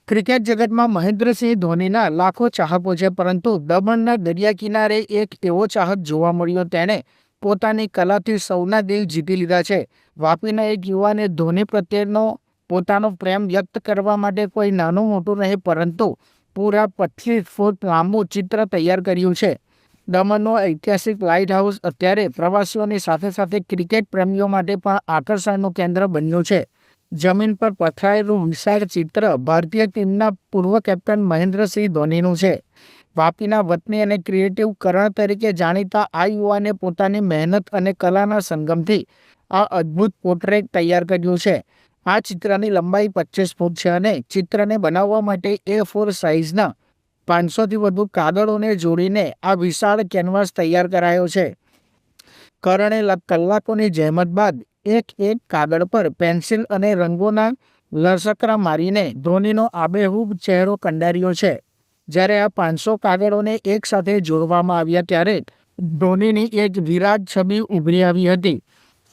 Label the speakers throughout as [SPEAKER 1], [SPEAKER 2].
[SPEAKER 1] Cricket જગતમાં મહેન્દ્રસિંહ ધોનીના લાખો ચાહકો છે, પરંતુ દમણના દરિયા કિનારે એક એવો ચાહક જોવા મળ્યો તેણે પોતાની કલાથી સૌના દિલ જીતી લીધા છે। વાપીના એક યુવાને ધોની પ્રત્યેનો પોતાનો પ્રેમ વ્યક્ત કરવા માટે કોઈ નાનું મોટું નહીં, પરંતુ પૂરા 25 ફૂટ લાંબુ ચિત્ર તૈયાર કર્યું છે। દમણનો ઐતિહાસિક લાઇટ હાઉસ અત્યારે પ્રવાસીઓની સાથે સાથે ક્રિકેટ પ્રેમીઓ માટે પણ આકર્ષણનું કેન્દ્ર બન્યું છે। જમીન પર પથરાયેલું વિશાળ ચિત્ર ભારતીય ટીમના પૂર્વ કેપ્ટન મહેન્દ્રસિંહ ધોનીનું છે। વાપીના વતની અને ક્રિએટિવ કરણ તરીકે જાણીતા આ યુવાને પોતાની મહેનત અને કલાના સંગમથી આ અદ્ભુત પોર્ટ્રેટ તૈયાર કર્યું છે। આ ચિત્રની લંબાઈ 25 ફૂટ છે અને ચિત્રને બનાવવા માટે A4 સાઇઝના 500થી વધુ કાગળોને જોડીને આ વિશાળ કેનવાસ તૈયાર કરાયો છે। કરણે કલાકોની જહેમત બાદ એક કાગળ પર પેન્સિલ અને રંગોના લસકરા મારીને ધોનીનો આબેહૂબ ચહેરો કંડાર્યો છે। જ્યારે આ 500 કાગળોને એકસાથે જોડવામાં આવ્યા ત્યારે ધોનીની એક વિરાટ છબી ઉભરી આવી હતી।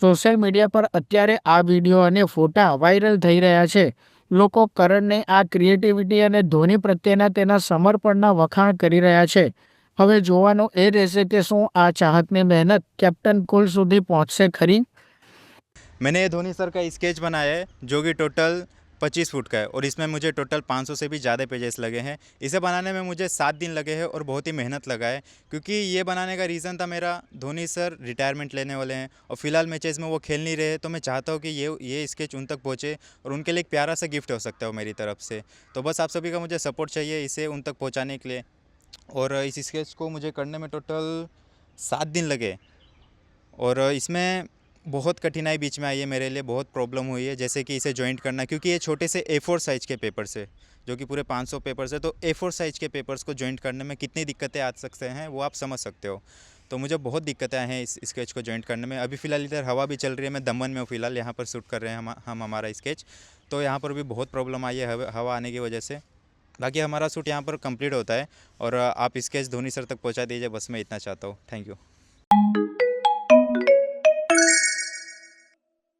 [SPEAKER 1] સોશિયલ મીડિયા પર અત્યારે આ વિડીયો અને ફોટા વાયરલ થઈ રહ્યા છે। લોકો કરણને આ ક્રિએટિવિટી અને ધોની પ્રત્યેના તેના સમર્પણના વખાણ કરી રહ્યા છે। હવે જોવાનું એ રહેશે કે શું આ ચાહકની મહેનત કેપ્ટન કુલ સુધી પહોંચશે ખરી।
[SPEAKER 2] मैंने ये धोनी सर का स्केच बनाया है जो कि टोटल 25 फुट का है और इसमें मुझे टोटल 500 से भी ज़्यादा पेजेस लगे हैं। इसे बनाने में मुझे 7 दिन लगे हैं और बहुत ही मेहनत लगा है, क्योंकि ये बनाने का रीज़न था मेरा, धोनी सर रिटायरमेंट लेने वाले हैं और फिलहाल मैचेस में वो खेल नहीं रहे, तो मैं चाहता हूँ कि ये स्केच उन तक पहुँचे और उनके लिए एक प्यारा सा गिफ्ट हो सकता है वो मेरी तरफ से। तो बस आप सभी का मुझे सपोर्ट चाहिए इसे उन तक पहुँचाने के लिए। और इस स्केच को मुझे करने में टोटल 7 दिन लगे और इसमें बहुत कठिनाई बीच में आई है मेरे लिए, बहुत प्रॉब्लम हुई है, जैसे कि इसे जॉइंट करना, क्योंकि ये छोटे से A4 साइज़ के पेपर से, जो कि पूरे 500 पेपर्स है, तो A4 साइज़ के पेपर्स को जॉइंट करने में कितनी दिक्कतें आ सकते हैं वो आप समझ सकते हो। तो मुझे बहुत दिक्कतें आई हैं इस स्केच को जॉइंट करने में। अभी फ़िलहाल इधर हवा भी चल रही है, मैं दमन में हूँ फ़िलहाल, यहाँ पर शूट कर रहे हैं हम हमारा स्केच, तो यहाँ पर भी बहुत प्रॉब्लम आई है हवा आने की वजह से। बाकी हमारा शूट यहाँ पर कंप्लीट होता है और आप स्केच धोनी सर तक पहुँचा दीजिए, बस मैं इतना चाहता हूँ। Thank you.